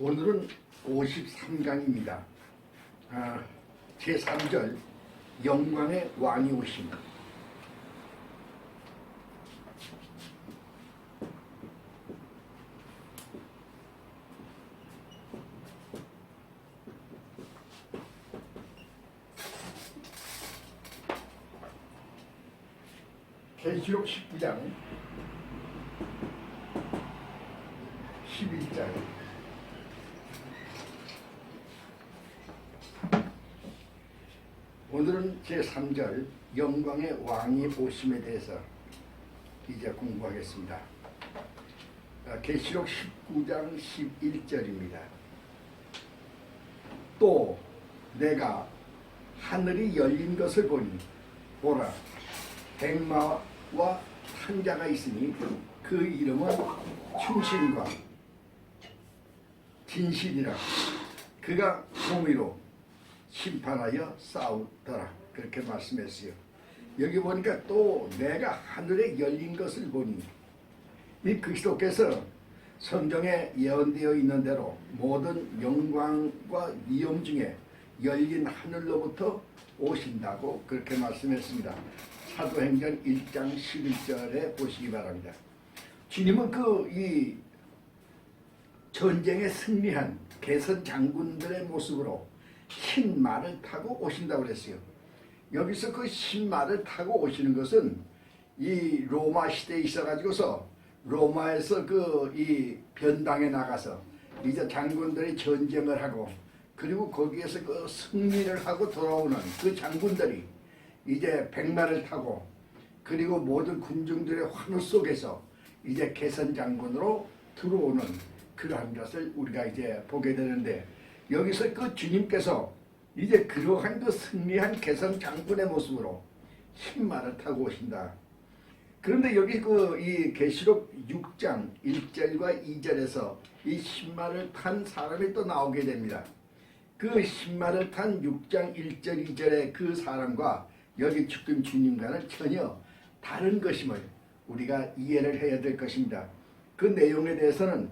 오늘은 53강입니다. 제3절 영광의 왕이 오심. 계시록 19장 11절 오늘은 제3절 영광의 왕이 오심에 대해서 이제 공부하겠습니다. 계시록 19장 11절입니다. 또 내가 하늘이 열린 것을 보니 보라 백마와 탄 자가 있으니 그 이름은 충신과 진실이라. 그가 공의로 심판하여 싸우더라. 그렇게 말씀했어요. 여기 보니까 또 내가 하늘에 열린 것을 보니, 이 그리스도께서 성경에 예언되어 있는 대로 모든 영광과 위엄 중에 열린 하늘로부터 오신다고 그렇게 말씀했습니다. 사도행전 1장 11절에 보시기 바랍니다. 주님은 이 전쟁에 승리한 개선 장군들의 모습으로 흰 말을 타고 오신다고 그랬어요. 여기서 그 흰 말을 타고 오시는 것은 이 로마 시대에 있어가지고서 로마에서 이 변방에 나가서 이제 장군들이 전쟁을 하고 그리고 거기에서 그 승리를 하고 돌아오는 그 장군들이 이제 백마를 타고 그리고 모든 군중들의 환호 속에서 이제 개선 장군으로 들어오는 그러한 것을 우리가 이제 보게 되는데, 여기서 그 주님께서 이제 그러한 그 승리한 개선 장군의 모습으로 흰 말을 타고 오신다. 그런데 여기 이 계시록 6장 1절과 2절에서 이 흰 말을 탄 사람이 또 나오게 됩니다. 그 흰 말을 탄 6장 1절 2절의 그 사람과 여기 지금 주님과는 전혀 다른 것임을 우리가 이해를 해야 될 것입니다. 그 내용에 대해서는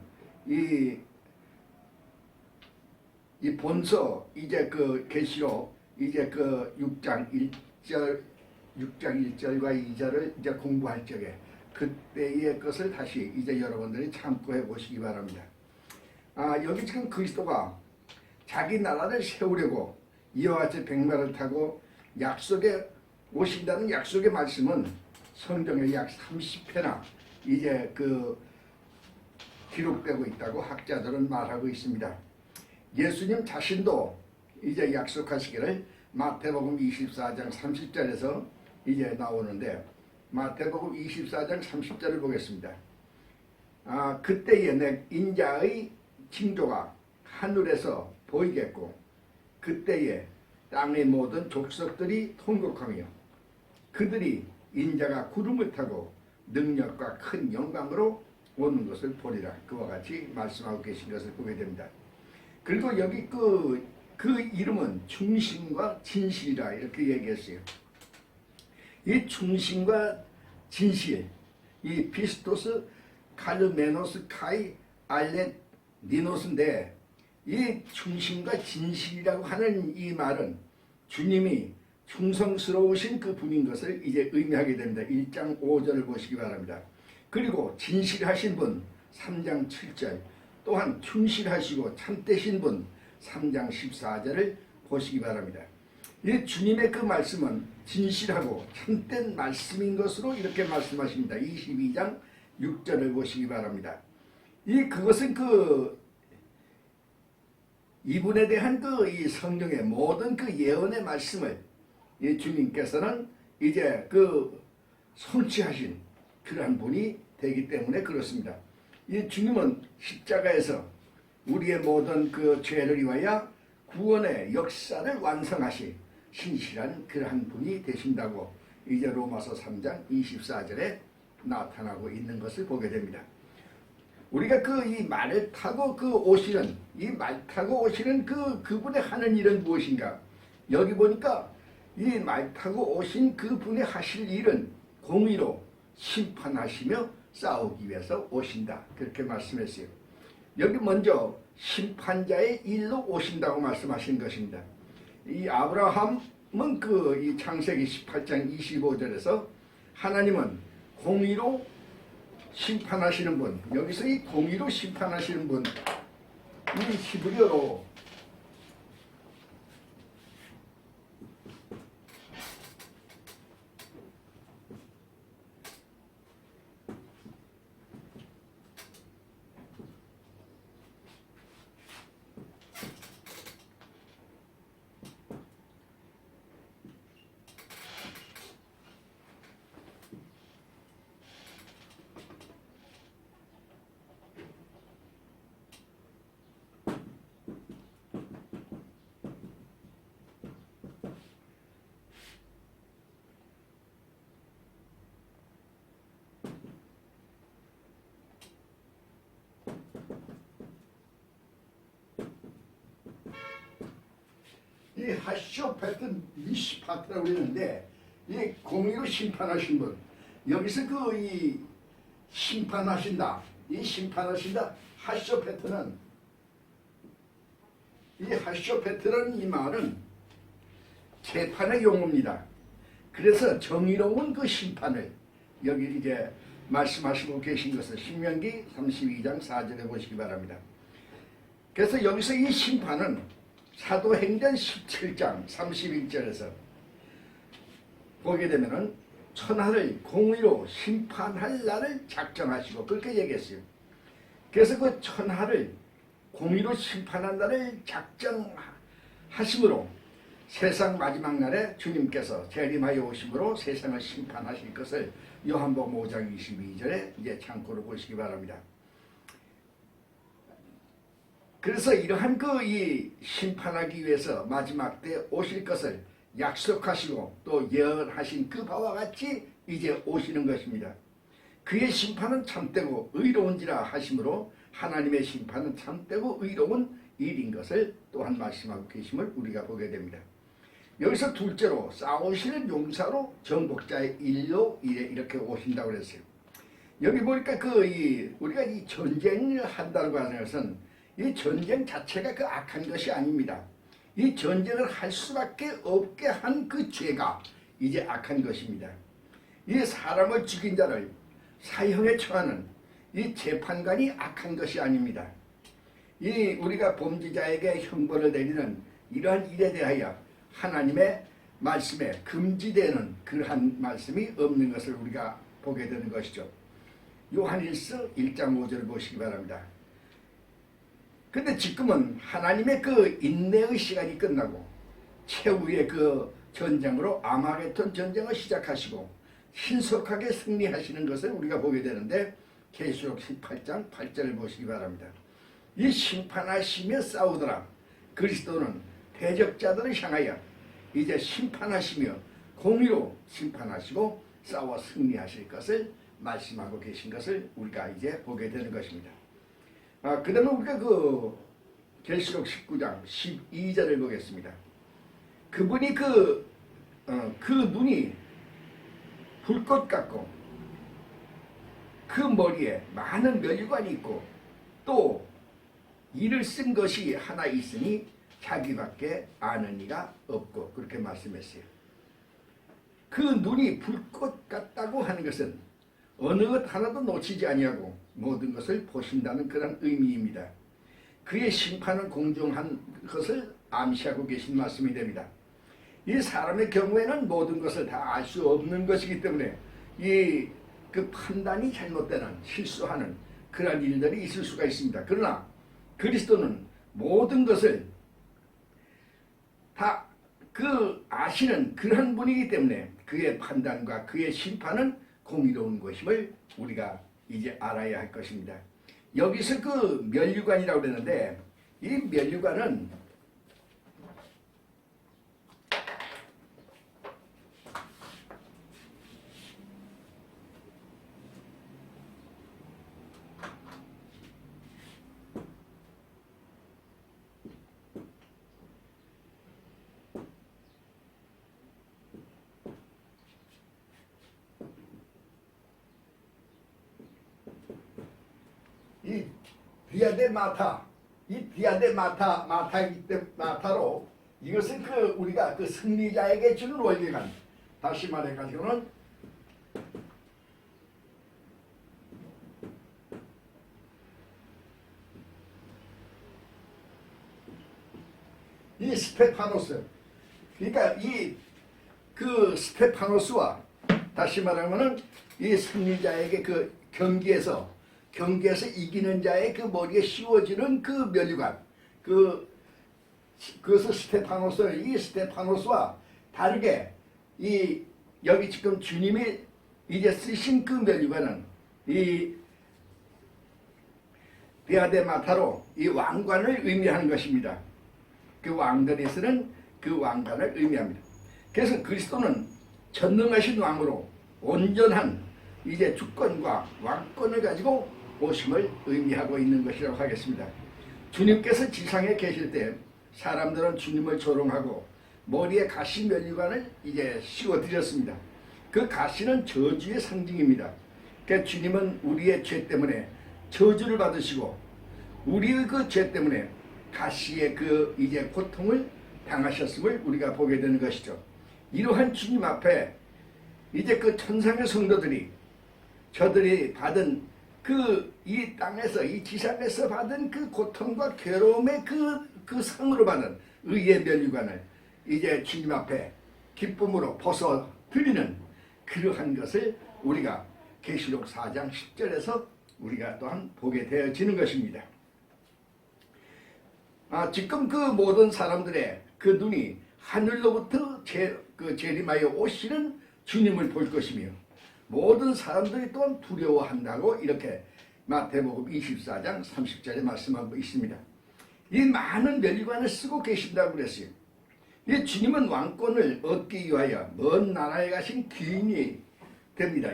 이 본서 이제 그 계시록 이제 그 6장 1절과 2절을 이제 공부할 적에 그때의 것을 다시 이제 여러분들이 참고해 보시기 바랍니다. 여기 지금 그리스도가 자기 나라를 세우려고 이와 같이 백마를 타고 약속에 오신다는 약속의 말씀은 성경에 약 30회나 이제 기록되고 있다고 학자들은 말하고 있습니다. 예수님 자신도 이제 약속하시기를 마태복음 24장 30절에서 이제 나오는데, 마태복음 24장 30절을 보겠습니다. 그때에 내 인자의 징조가 하늘에서 보이겠고 그때에 땅의 모든 족속들이 통곡하며 그들이 인자가 구름을 타고 능력과 큰 영광으로 오는 것을 보리라. 그와 같이 말씀하고 계신 것을 보게 됩니다. 그리고 여기 그 이름은 충신과 진실이라 이렇게 얘기했어요. 이 충신과 진실, 이 피스토스 카르메노스 카이 알렛 니노스인데, 이 충신과 진실이라고 하는 이 말은 주님이 충성스러우신 그 분인 것을 이제 의미하게 됩니다. 1장 5절을 보시기 바랍니다. 그리고 진실하신 분 3장 7절, 또한 충실하시고 참되신 분 3장 14절을 보시기 바랍니다. 이 주님의 그 말씀은 진실하고 참된 말씀인 것으로 이렇게 말씀하십니다. 22장 6절을 보시기 바랍니다. 그것은 이분에 대한 이 성경의 모든 그 예언의 말씀을 이 주님께서는 이제 성취하신 그러한 분이 되기 때문에 그렇습니다. 이 주님은 십자가에서 우리의 모든 그 죄를 위하여 구원의 역사를 완성하신 신실한 그러한 분이 되신다고 이제 로마서 3장 24절에 나타나고 있는 것을 보게 됩니다. 우리가 이 말을 타고 오시는, 이 말 타고 오시는 그분의 하는 일은 무엇인가? 여기 보니까 이 말 타고 오신 그분이 하실 일은 공의로 심판하시며 싸우기 위해서 오신다. 그렇게 말씀했어요. 여기 먼저 심판자의 일로 오신다고 말씀하신 것입니다. 이 아브라함은 이 창세기 18장 25절에서 하나님은 공의로 심판하시는 분, 여기서 이 공의로 심판하시는 분, 이 히브리어로 이 하쇼페트 미시파트라고 그러는데 이 공의로 심판하신 분, 여기서 이 심판하신다, 이 심판하신다 하쇼페트는, 이 하쇼페트라는 이 말은 재판의 용어입니다. 그래서 정의로운 그 심판을 여기 이제 말씀하시고 계신 것을 신명기 32장 4절에 보시기 바랍니다. 그래서 여기서 이 심판은 사도행전 17장 31절에서 보게 되면은 천하를 공의로 심판할 날을 작정하시고 그렇게 얘기했어요. 그래서 그 천하를 공의로 심판한 날을 작정하심으로 세상 마지막 날에 주님께서 재림하여 오심으로 세상을 심판하실 것을 요한복음 5장 22절에 이제 참고로 보시기 바랍니다. 그래서 이러한 이 심판하기 위해서 마지막 때 오실 것을 약속하시고 또 예언하신 그 바와 같이 이제 오시는 것입니다. 그의 심판은 참되고 의로운지라 하심으로 하나님의 심판은 참되고 의로운 일인 것을 또한 말씀하고 계심을 우리가 보게 됩니다. 여기서 둘째로 싸우시는 용사로 정복자의 일로 이렇게 오신다고 그랬어요. 여기 보니까 우리가 이 전쟁을 한다고 하는 것은 이 전쟁 자체가 그 악한 것이 아닙니다. 이 전쟁을 할 수밖에 없게 한 그 죄가 이제 악한 것입니다. 이 사람을 죽인 자를 사형에 처하는 이 재판관이 악한 것이 아닙니다. 이 우리가 범죄자에게 형벌을 내리는 이러한 일에 대하여 하나님의 말씀에 금지되는 그러한 말씀이 없는 것을 우리가 보게 되는 것이죠. 요한일서 1장 5절을 보시기 바랍니다. 근데 지금은 하나님의 그 인내의 시간이 끝나고 최후의 그 전쟁으로 아마겟돈 전쟁을 시작하시고 신속하게 승리하시는 것을 우리가 보게 되는데 계시록 18장 8절을 보시기 바랍니다. 이 심판하시며 싸우더라. 그리스도는 대적자들을 향하여 이제 심판하시며 공의로 심판하시고 싸워 승리하실 것을 말씀하고 계신 것을 우리가 이제 보게 되는 것입니다. 그 다음에 우리가 계시록 19장 12절을 보겠습니다. 그분이 그 눈이 불꽃 같고 그 머리에 많은 멸관이 있고 또 이를 쓴 것이 하나 있으니 자기밖에 아는 이가 없고 그렇게 말씀했어요. 그 눈이 불꽃 같다고 하는 것은 어느 것 하나도 놓치지 아니하고 모든 것을 보신다는 그런 의미입니다. 그의 심판은 공정한 것을 암시하고 계신 말씀이 됩니다. 이 사람의 경우에는 모든 것을 다 알 수 없는 것이기 때문에 그 판단이 잘못되는 실수하는 그런 일들이 있을 수가 있습니다. 그러나 그리스도는 모든 것을 다 아시는 그런 분이기 때문에 그의 판단과 그의 심판은 공의로운 것임을 우리가 이제 알아야 할 것입니다. 여기서 그 면류관이라고 그러는데 이 면류관은 이 디아데마타, 이 디아데마타, 마타이기 때문에 마타로 이것은 우리가 승리자에게 주는 원리관. 다시 말해가지고는 이 스테파노스, 그러니까 스테파노스와 다시 말하면은 이 승리자에게 경기에서 이기는 자의 머리에 씌워지는 면류관, 그것을 이 스테파노스와 다르게 여기 지금 주님이 이제 쓰신 면류관은 이 디아데마타로 이 왕관을 의미하는 것입니다. 그 왕들이 쓰는 왕관을 의미합니다. 그래서 그리스도는 전능하신 왕으로 온전한 이제 주권과 왕권을 가지고 오심을 의미하고 있는 것이라고 하겠습니다. 주님께서 지상에 계실 때 사람들은 주님을 조롱하고 머리에 가시 면류관을 이제 씌워드렸습니다. 그 가시는 저주의 상징입니다. 그러니까 주님은 우리의 죄 때문에 저주를 받으시고 우리의 죄 때문에 가시의 이제 고통을 당하셨음을 우리가 보게 되는 것이죠. 이러한 주님 앞에 이제 천상의 성도들이 저들이 받은 이 땅에서 이 지상에서 받은 고통과 괴로움의 상으로 받은 의의 면류관을 이제 주님 앞에 기쁨으로 벗어 드리는 그러한 것을 우리가 계시록 4장 10절에서 우리가 또한 보게 되어지는 것입니다. 지금 모든 사람들의 눈이 하늘로부터 재림하여 오시는 주님을 볼 것이며 모든 사람들이 또한 두려워한다고 이렇게 마태복음 24장 30절에 말씀하고 있습니다. 이 많은 면류관을 쓰고 계신다고 그랬어요. 이 주님은 왕권을 얻기 위하여 먼 나라에 가신 귀인이 됩니다.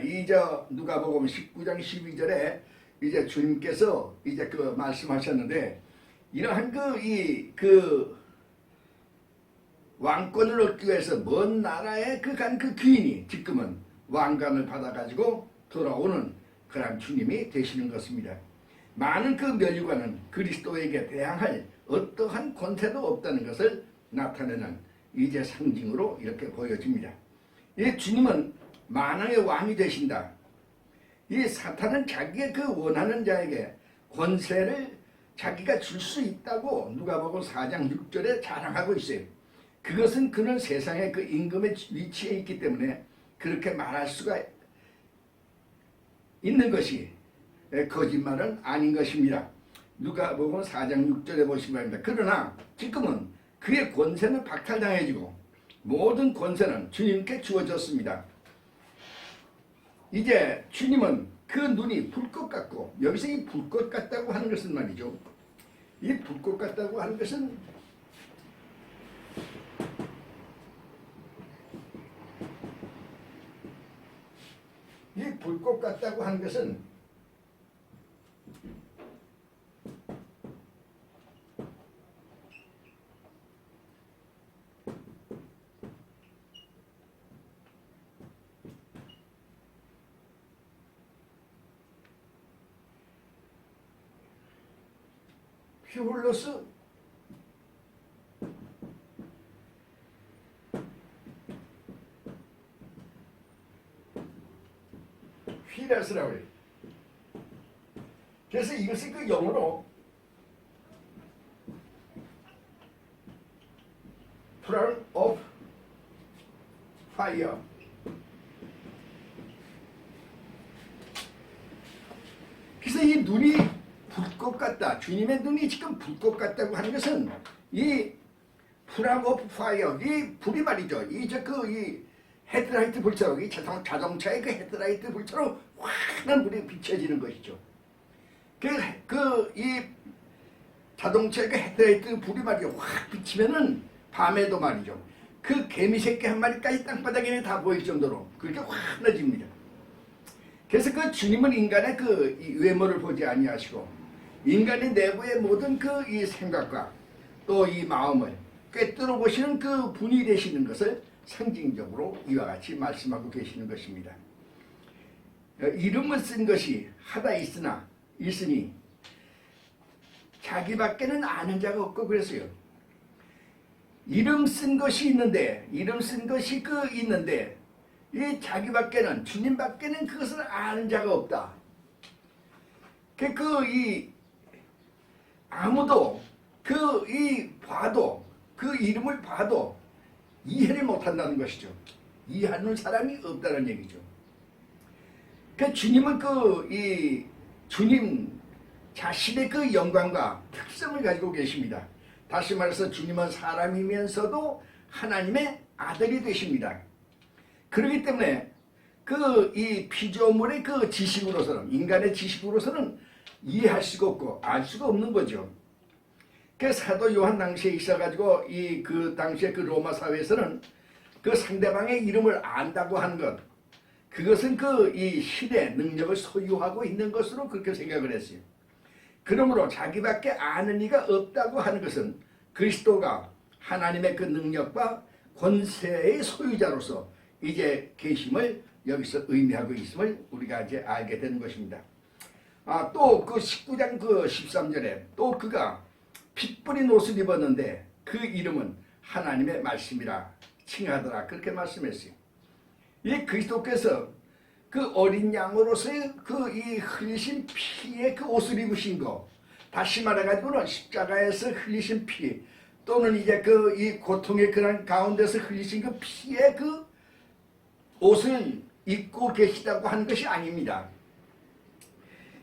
누가복음 19장 12절에 이제 주님께서 이제 말씀하셨는데 이러한 왕권을 얻기 위해서 먼 나라에 간 귀인이 지금은 왕관을 받아가지고 돌아오는 그런 주님이 되시는 것입니다. 많은 면류관은 그리스도에게 대항할 어떠한 권세도 없다는 것을 나타내는 이제 상징으로 이렇게 보여집니다. 이 주님은 만왕의 왕이 되신다. 이 사탄은 자기의 원하는 자에게 권세를 자기가 줄 수 있다고 누가복음 4장 6절에 자랑하고 있어요. 그것은 그는 세상의 임금의 위치에 있기 때문에 그렇게 말할 수가 있는 것이 거짓말은 아닌 것입니다. 누가복음 4장 6절에 보시기 바랍니다. 그러나 지금은 그의 권세는 박탈당해지고 모든 권세는 주님께 주어졌습니다. 이제 주님은 눈이 불꽃 같고, 여기서 이 불꽃 같다고 하는 것은 말이죠. 이 불꽃 같다고 하는 것은 퓨블러스 휘라스라고 해요. 그래서 이것이 영어로 crown of fire, 그래서 이 눈이 불꽃 같다. 주님의 눈이 지금 불꽃 같다고 하는 것은 이 crown of fire, 이 불이 말이죠. 이 헤드라이트 불처럼, 이 자동차의 헤드라이트 불처럼 환한 불이 비춰지는 것이죠. 이 자동차의 헤드라이트 불이 말이죠. 확 비치면은 밤에도 말이죠. 개미 새끼 한 마리까지 땅바닥에 다 보일 정도로 그렇게 환해집니다. 그래서 주님은 인간의 이 외모를 보지 아니하시고 인간의 내부의 모든 이 생각과 또 이 마음을 꿰뚫어 보시는 분이 되시는 것을 상징적으로 이와 같이 말씀하고 계시는 것입니다. 이름을 쓴 것이 하다 있으니 자기밖에는 아는 자가 없고 그랬어요. 이름 쓴 것이 있는데 이 자기밖에는 주님밖에는 그것을 아는 자가 없다. 아무도 그 이름을 봐도 이해를 못한다는 것이죠. 이해하는 사람이 없다는 얘기죠. 주님은 주님 자신의 그 영광과 특성을 가지고 계십니다. 다시 말해서 주님은 사람이면서도 하나님의 아들이 되십니다. 그렇기 때문에 이 피조물의 지식으로서는, 인간의 지식으로서는 이해할 수가 없고 알 수가 없는 거죠. 사도 요한 당시에 있어가지고 그 당시에 로마 사회에서는 상대방의 이름을 안다고 하는 것, 그것은 이 신의 능력을 소유하고 있는 것으로 그렇게 생각을 했어요. 그러므로 자기밖에 아는 이가 없다고 하는 것은 그리스도가 하나님의 그 능력과 권세의 소유자로서 이제 계심을 여기서 의미하고 있음을 우리가 이제 알게 되는 것입니다. 또 19장 13절에 또 그가 핏 뿌린 옷을 입었는데 그 이름은 하나님의 말씀이라 칭하더라. 그렇게 말씀했어요. 이 그리스도께서 어린 양으로서의 이 흘리신 피의 옷을 입으신 거, 다시 말해가지고는 십자가에서 흘리신 피, 또는 이제 이 고통의 그런 가운데서 흘리신 피의 옷을 입고 계시다고 하는 것이 아닙니다.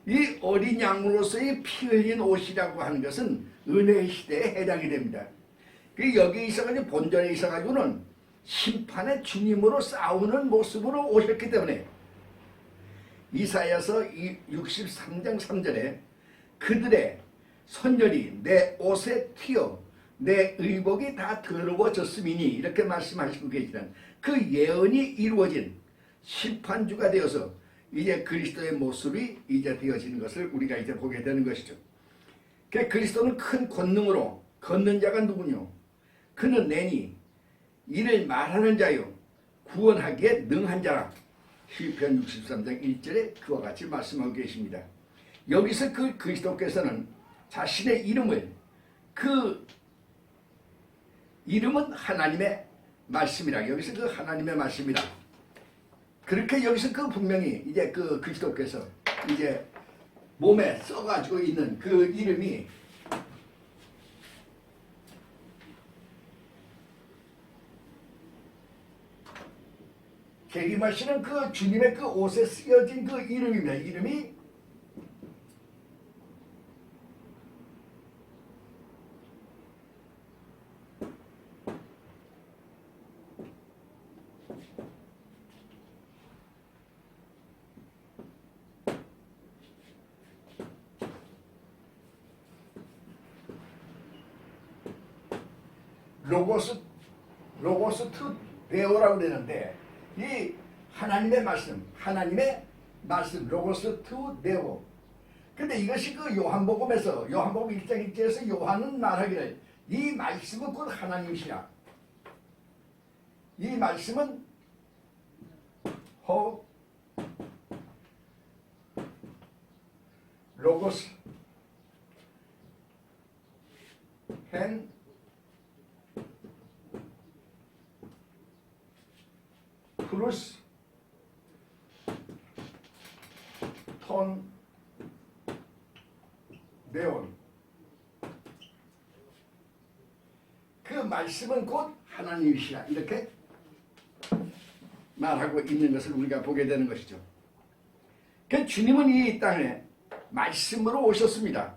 이 어린 양으로서의 피 흘린 옷이라고 하는 것은 은혜의 시대에 해당이 됩니다. 여기 있어가지고 본전에 있어가지고는 심판의 주님으로 싸우는 모습으로 오셨기 때문에 이사야서 63장 3절에 그들의 선열이 내 옷에 튀어 내 의복이 다 더러워졌음이니 이렇게 말씀하시고 계시는 그 예언이 이루어진 심판주가 되어서 이제 그리스도의 모습이 이제 되어지는 것을 우리가 이제 보게 되는 것이죠. 그리스도는 큰 권능으로 걷는 자가 누구뇨? 그는 내니 이를 말하는 자요 구원하기에 능한 자라. 시편 63장 1절에 그와 같이 말씀하고 계십니다. 여기서 그리스도께서는 자신의 이름을 이름은 하나님의 말씀이라, 여기서 하나님의 말씀이라, 그렇게 여기서 분명히 이제 그리스도께서 이제 몸에 써가지고 있는 이름이 게리마시는 주님의 옷에 쓰여진 이름입니다. 이름이 로고스 투 데오라고 되는데, 이 하나님의 말씀 로고스 투 데오. 근데 이것이 요한복음에서 요한복음 1장 1절에서 요한은 말하기를 이 말씀은 곧 하나님이시라. 이 말씀은 로고스 헨 플러스 톤 네온. 그 말씀은 곧 하나님이시라. 이렇게 말하고 있는 것을 우리가 보게 되는 것이죠. 주님은 이 땅에 말씀으로 오셨습니다.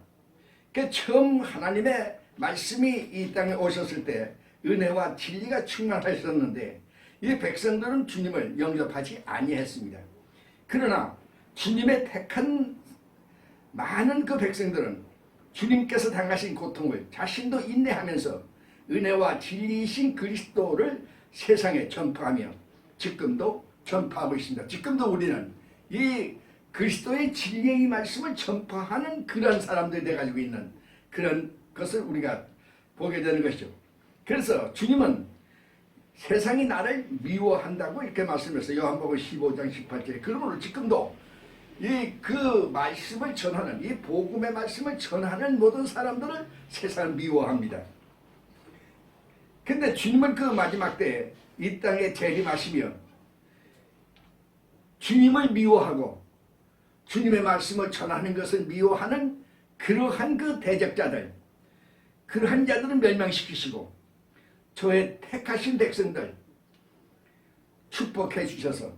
처음 하나님의 말씀이 이 땅에 오셨을 때 은혜와 진리가 충만하셨는데 이 백성들은 주님을 영접하지 아니했습니다. 그러나 주님의 택한 많은 백성들은 주님께서 당하신 고통을 자신도 인내하면서 은혜와 진리이신 그리스도를 세상에 전파하며 지금도 전파하고 있습니다. 지금도 우리는 이 그리스도의 진리의 말씀을 전파하는 그런 사람들이 돼가지고 있는 그런 것을 우리가 보게 되는 것이죠. 그래서 주님은 세상이 나를 미워한다고 이렇게 말씀했어요. 요한복음 15장 18절에. 그러므로 지금도 이 그 말씀을 전하는, 이 복음의 말씀을 전하는 모든 사람들을 세상을 미워합니다. 근데 주님은 그 마지막 때에 이 땅에 재림하시며 주님을 미워하고 주님의 말씀을 전하는 것을 미워하는 그러한 그 대적자들, 그러한 자들은 멸망시키시고 저의 택하신 백성들 축복해 주셔서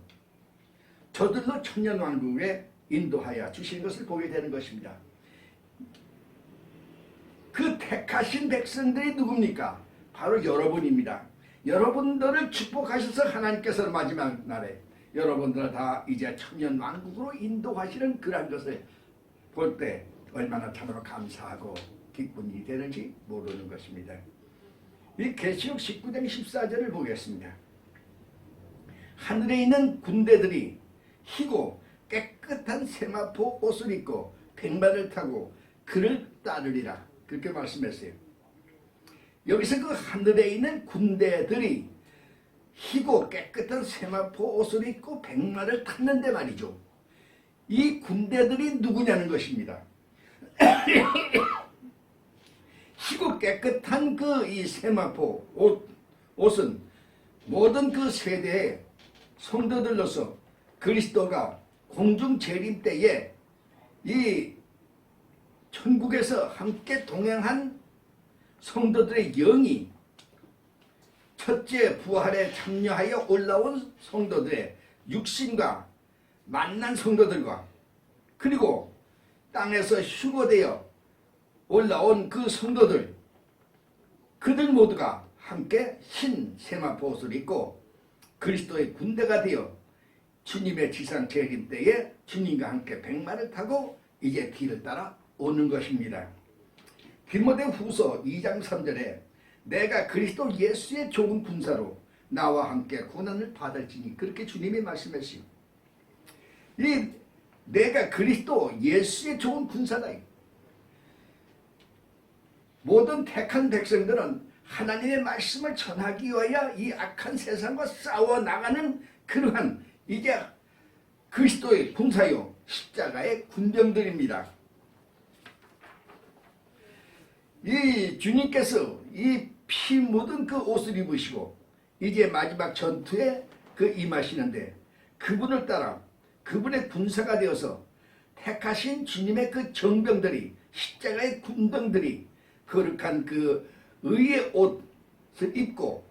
저들로 천년왕국에 인도하여 주신 것을 보게 되는 것입니다. 그 택하신 백성들이 누굽니까? 바로 여러분입니다. 여러분들을 축복하셔서 하나님께서는 마지막 날에 여러분들을 다 이제 천년왕국으로 인도하시는 그런 것을 볼 때 얼마나 참으로 감사하고 기쁜 일이 되는지 모르는 것입니다. 이 계시록 19장 14절을 보겠습니다. 하늘에 있는 군대들이 희고 깨끗한 세마포 옷을 입고 백마를 타고 그를 따르리라, 그렇게 말씀했어요. 여기서 그 하늘에 있는 군대들이 희고 깨끗한 세마포 옷을 입고 백마를 탔는데 말이죠. 이 군대들이 누구냐는 것입니다. 희고 깨끗한 그 이 세마포 옷은 모든 그 세대의 성도들로서 그리스도가 공중 재림 때에 이 천국에서 함께 동행한 성도들의 영이 첫째 부활에 참여하여 올라온 성도들의 육신과 만난 성도들과 그리고 땅에서 휴거되어 올라온 그 성도들, 그들 모두가 함께 흰 세마포 옷을 입고 그리스도의 군대가 되어 주님의 지상 재림 때에 주님과 함께 백마를 타고 이제 뒤를 따라 오는 것입니다. 디모데후서 2장 3절에 내가 그리스도 예수의 좋은 군사로 나와 함께 고난을 받을지니, 그렇게 주님이 말씀하시오. 이 내가 그리스도 예수의 좋은 군사다. 모든 택한 백성들은 하나님의 말씀을 전하기 위하여 이 악한 세상과 싸워 나가는 그러한 이제 그리스도의 군사요 십자가의 군병들입니다. 이 주님께서 이 피 묻은 그 옷을 입으시고 이제 마지막 전투에 그 임하시는데 그분을 따라 그분의 군사가 되어서 택하신 주님의 그 정병들이, 십자가의 군병들이 거룩한 그 의의 옷을 입고,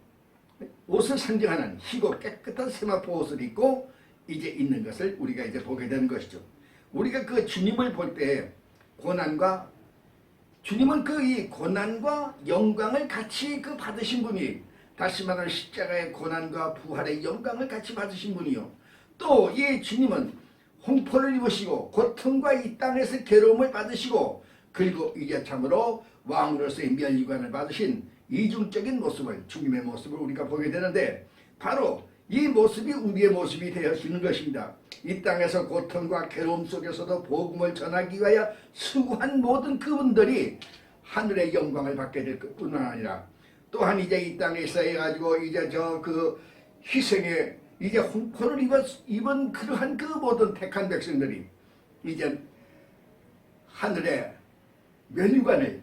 옷을 상징하는 희고 깨끗한 세마포 옷을 입고 이제 있는 것을 우리가 이제 보게 되는 것이죠. 우리가 그 주님을 볼 때 고난과, 주님은 그 이 고난과 영광을 같이 그 받으신 분이, 다시 말하면 십자가의 고난과 부활의 영광을 같이 받으신 분이요. 또 이 주님은 홍포를 입으시고 고통과 이 땅에서 괴로움을 받으시고 그리고 이제 참으로 왕으로서의 면류관을 받으신 이중적인 모습을, 주님의 모습을 우리가 보게 되는데 바로 이 모습이 우리의 모습이 되어지는 것입니다. 이 땅에서 고통과 괴로움 속에서도 복음을 전하기 위하여 수고한 모든 그분들이 하늘의 영광을 받게 될 뿐만 아니라 또한 이제 이 땅에 있어 가지고 이제 저 그 희생에 이제 홍포를 입은 그러한 그 모든 택한 백성들이 이제 하늘의 면류관을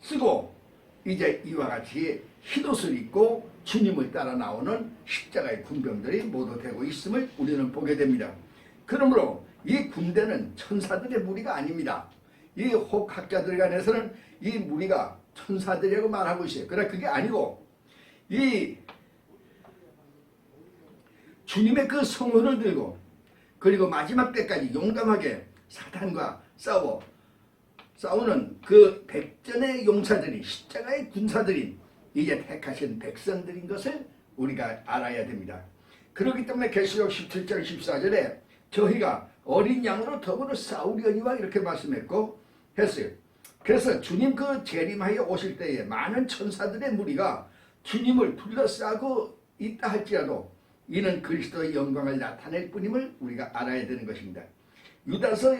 쓰고 이제 이와 같이 흰옷을 입고 주님을 따라 나오는 십자가의 군병들이 모두 되고 있음을 우리는 보게 됩니다. 그러므로 이 군대는 천사들의 무리가 아닙니다. 이 혹학자들 간에서는 이 무리가 천사들이라고 말하고 있어요. 그러나 그게 아니고 이 주님의 그 성호를 들고 그리고 마지막 때까지 용감하게 사탄과 싸우는 그 백전의 용사들이, 십자가의 군사들인 이제 택하신 백성들인 것을 우리가 알아야 됩니다. 그렇기 때문에 계시록 17장 14절에 저희가 어린 양으로 더불어 싸우려니와 이렇게 말씀했고 했어요. 그래서 주님 그 재림하여 오실 때에 많은 천사들의 무리가 주님을 둘러싸고 있다 할지라도 이는 그리스도의 영광을 나타낼 뿐임을 우리가 알아야 되는 것입니다. 유다서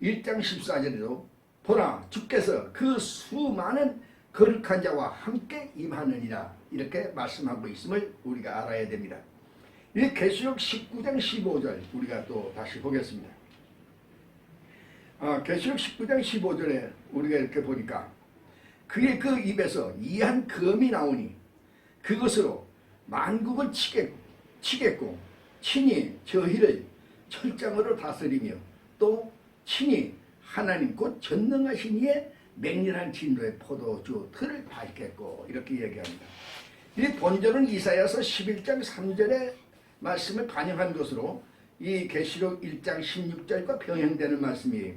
1장 14절에도 보라 주께서 그 수많은 거룩한 자와 함께 임하느니라 이렇게 말씀하고 있음을 우리가 알아야 됩니다. 이 계시록 19장 15절 우리가 또 다시 보겠습니다. 계시록 19장 15절에 우리가 이렇게 보니까 그의 그 입에서 이한 검이 나오니 그것으로 만국을 치겠고 친히 저희를 철장으로 다스리며 또 친히 하나님 곧 전능하신 이의 맹렬한 진노의 포도주 틀을 밟겠고 이렇게 얘기합니다. 이 본절은 이사야서 11장 3절의 말씀을 반영한 것으로 이 계시록 1장 16절과 병행되는 말씀이에요.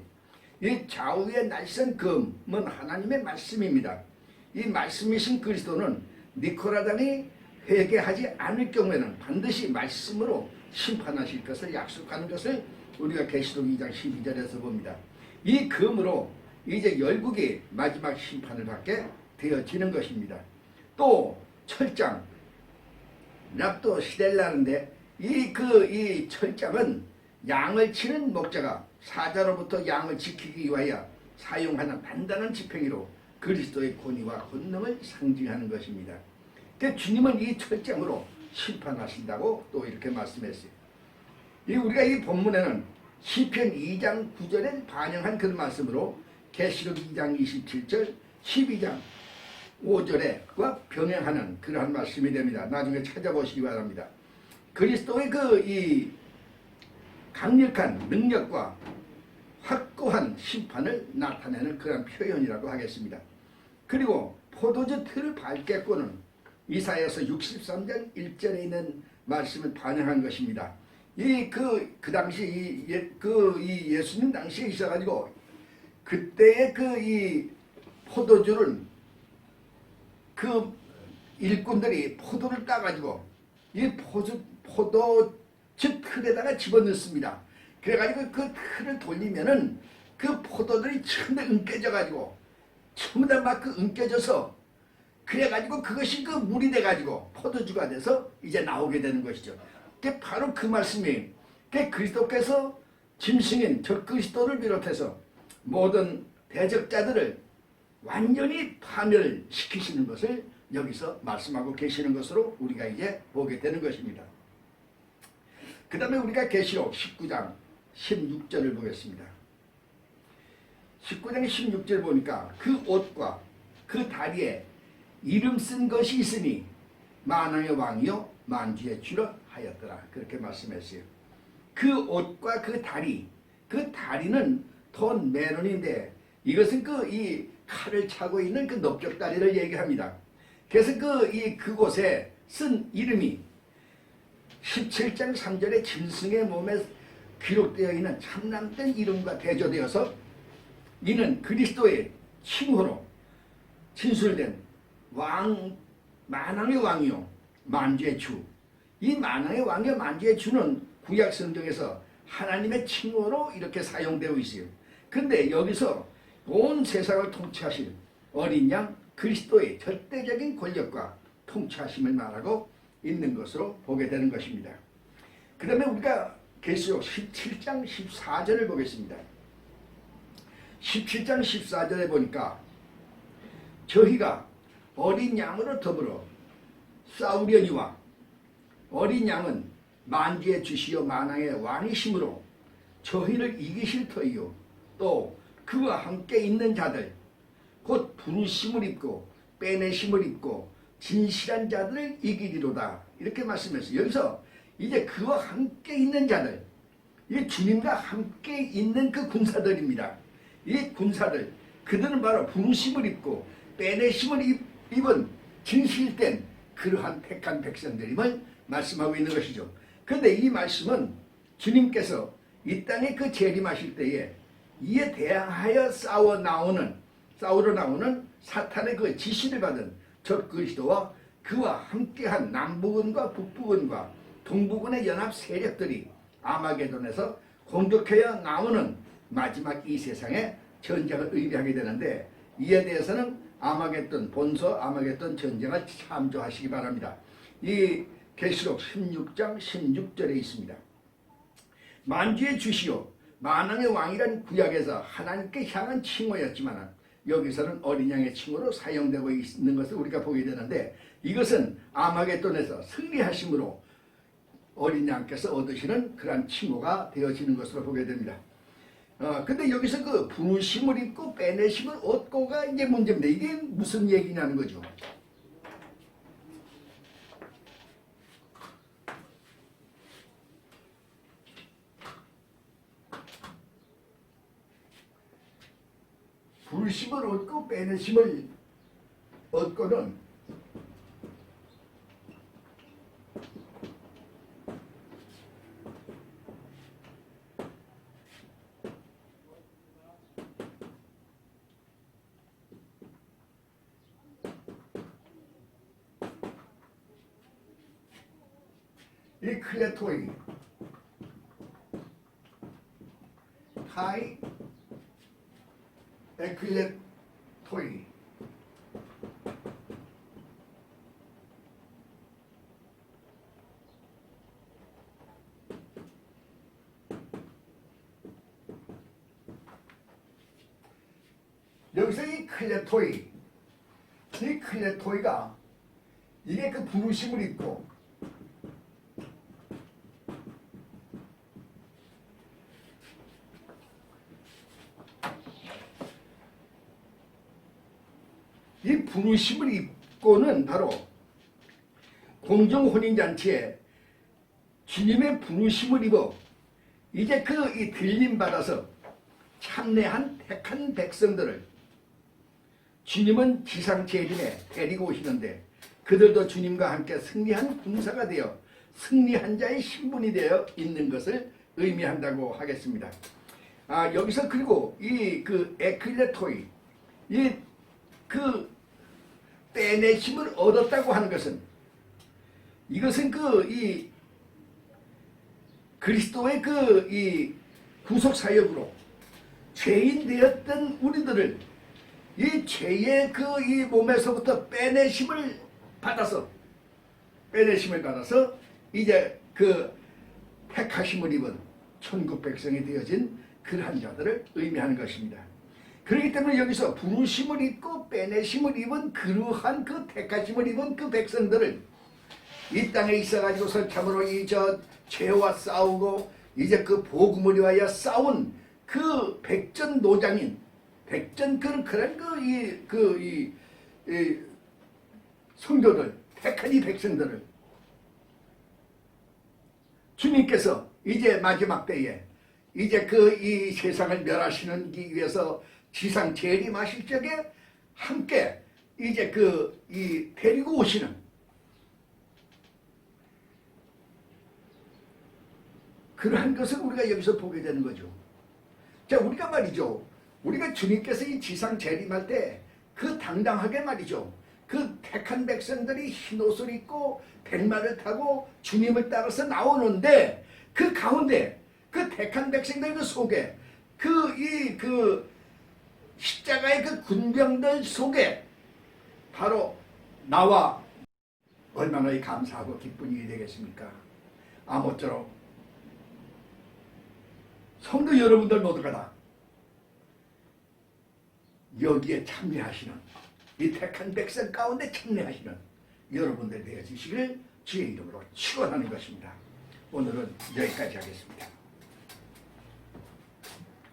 이 좌우의 날선 검은 하나님의 말씀입니다. 이 말씀이신 그리스도는 니코라당이 회개하지 않을 경우에는 반드시 말씀으로 심판하실 것을 약속하는 것을 우리가 계시록 2장 12절에서 봅니다. 이 검으로 이제 열국이 마지막 심판을 받게 되어지는 것입니다. 또 철장, 납도 시델라는데 이 철장은 양을 치는 목자가 사자로부터 양을 지키기 위하여 사용하는 단단한 지팡이로 그리스도의 권위와 권능을 상징하는 것입니다. 주님은 이 철장으로 심판하신다고 또 이렇게 말씀했어요. 우리가 이 본문에는 시편 2장 9절에 반영한 그런 말씀으로 계시록 2장 27절, 12장 5절과 병행하는 그러한 말씀이 됩니다. 나중에 찾아보시기 바랍니다. 그리스도의 이 강력한 능력과 확고한 심판을 나타내는 그런 표현이라고 하겠습니다. 그리고 포도주 틀을 밟겠고는 이사야서 63장 1절에 있는 말씀을 반영한 것입니다. 그 당시 이 예수님 당시에 있어가지고 그때의 이 포도주를 그 일꾼들이 포도를 따가지고 이 포도주 틀에다가 집어넣습니다. 그래가지고 그 틀을 돌리면은 그 포도들이 전부 다 으깨져가지고 전부 다 막 으깨져서 그래가지고 그것이 그 물이 돼가지고 포도주가 돼서 이제 나오게 되는 것이죠. 바로 그 말씀이 그리스도께서 짐승인 저 그리스도를 비롯해서 모든 대적자들을 완전히 파멸시키시는 것을 여기서 말씀하고 계시는 것으로 우리가 이제 보게 되는 것입니다. 그 다음에 우리가 계시록 19장 16절을 보겠습니다. 19장 16절 보니까 그 옷과 그 다리에 이름 쓴 것이 있으니 만왕의 왕이요 만주의 주라 하였더라. 그렇게 말씀했어요. 그 옷과 그 다리는 돈 메론인데 이것은 이 칼을 차고 있는 그 넓적다리를 얘기합니다. 그래서 그곳에 쓴 이름이 17장 3절에 짐승의 몸에 기록되어 있는 참남된 이름과 대조되어서 이는 그리스도의 칭호로 진술된 만왕의 왕이요 만주의 주. 이 만왕의 왕이요 만주의 주는 구약 성경에서 하나님의 칭호로 이렇게 사용되어 있어요. 그런데 여기서 온 세상을 통치하실 어린 양 그리스도의 절대적인 권력과 통치하심을 말하고 있는 것으로 보게 되는 것입니다. 그 다음에 우리가 계시록 17장 14절을 보겠습니다. 17장 14절에 보니까 저희가 어린 양으로 더불어 싸우려니와 어린 양은 만주의 주시요 만왕의 왕이심으로 저희를 이기실 터이요 또 그와 함께 있는 자들 곧 부르심을 입고 빼내심을 입고 진실한 자들을 이기리로다. 이렇게 말씀했어요. 여기서 이제 그와 함께 있는 자들, 이 주님과 함께 있는 그 군사들입니다. 이 군사들, 그들은 바로 부르심을 입고 빼내심을 입은 진실된 그러한 택한 백성들임을 말씀하고 있는 것이죠. 그런데 이 말씀은 주님께서 이 땅에 그 재림하실 때에 이에 대항하여 싸우러 나오는 사탄의 그 지시를 받은 저 그리스도와 그와 함께한 남부군과 북부군과 동부군의 연합 세력들이 아마게돈에서 공격하여 나오는 마지막 이 세상의 전쟁을 의미하게 되는데 이에 대해서는 아마겟돈 본서 아마겟돈 전쟁을 참조하시기 바랍니다. 이 계시록 16장 16절에 있습니다. 만주의 주시오 만왕의 왕이란 구약에서 하나님께 향한 칭호였지만 여기서는 어린 양의 칭호로 사용되고 있는 것을 우리가 보게 되는데 이것은 아마겟돈에서 승리하심으로 어린 양께서 얻으시는 그러한 칭호가 되어지는 것으로 보게 됩니다. 근데 여기서 그 부르심을 입고 빼내심을 얻고가 이제 문제입니다. 이게 무슨 얘기냐는 거죠. 부르심을 얻고 빼내심을 얻고는 이 클레토이 타이 에클레토이 여기서 이 클레토이가 이게 그 부르심을 입고 이 부르심을 입고는 바로 공정혼인잔치에 주님의 부르심을 입어 이제 그 이 들림 받아서 참내한 택한 백성들을 주님은 지상재림에 데리고 오시는데 그들도 주님과 함께 승리한 군사가 되어 승리한 자의 신분이 되어 있는 것을 의미한다고 하겠습니다. 여기서 그리고 이 그 에클레토이 이 그 빼내심을 얻었다고 하는 것은 이것은 그 이 그리스도의 그 이 구속 사역으로 죄인 되었던 우리들을 이 죄의 그 이 몸에서부터 빼내심을 받아서 이제 그 택하심을 입은 천국 백성이 되어진 그러한 자들을 의미하는 것입니다. 그렇기 때문에 여기서 부르심을 입고 빼내심을 입은 그러한 그 택하심을 입은 그 백성들을 이 땅에 있어가지고서 참으로 이 저 죄와 싸우고 이제 그 복음을 위하여 싸운 그 백전노장인 그런 성도들 택한 이 백성들을 주님께서 이제 마지막 때에 이제 그 이 세상을 멸하시는 위해서 지상 재림하실 적에 함께 이제 그 이 데리고 오시는 그러한 것을 우리가 여기서 보게 되는 거죠. 자, 우리가 말이죠. 우리가 주님께서 이 지상 재림할 때 그 당당하게 말이죠. 그 택한 백성들이 흰 옷을 입고 백마를 타고 주님을 따라서 나오는데 그 가운데 그 택한 백성들 그 속에 그 십자가의 그 군병들 속에 바로 나와 얼마나 감사하고 기쁜 일이 되겠습니까? 아무쪼록 성도 여러분들 모두가 다 여기에 참여하시는 이 택한 백성 가운데 참여하시는 여러분들 되어지시기를 주의 이름으로 축원하는 것입니다. 오늘은 여기까지 하겠습니다.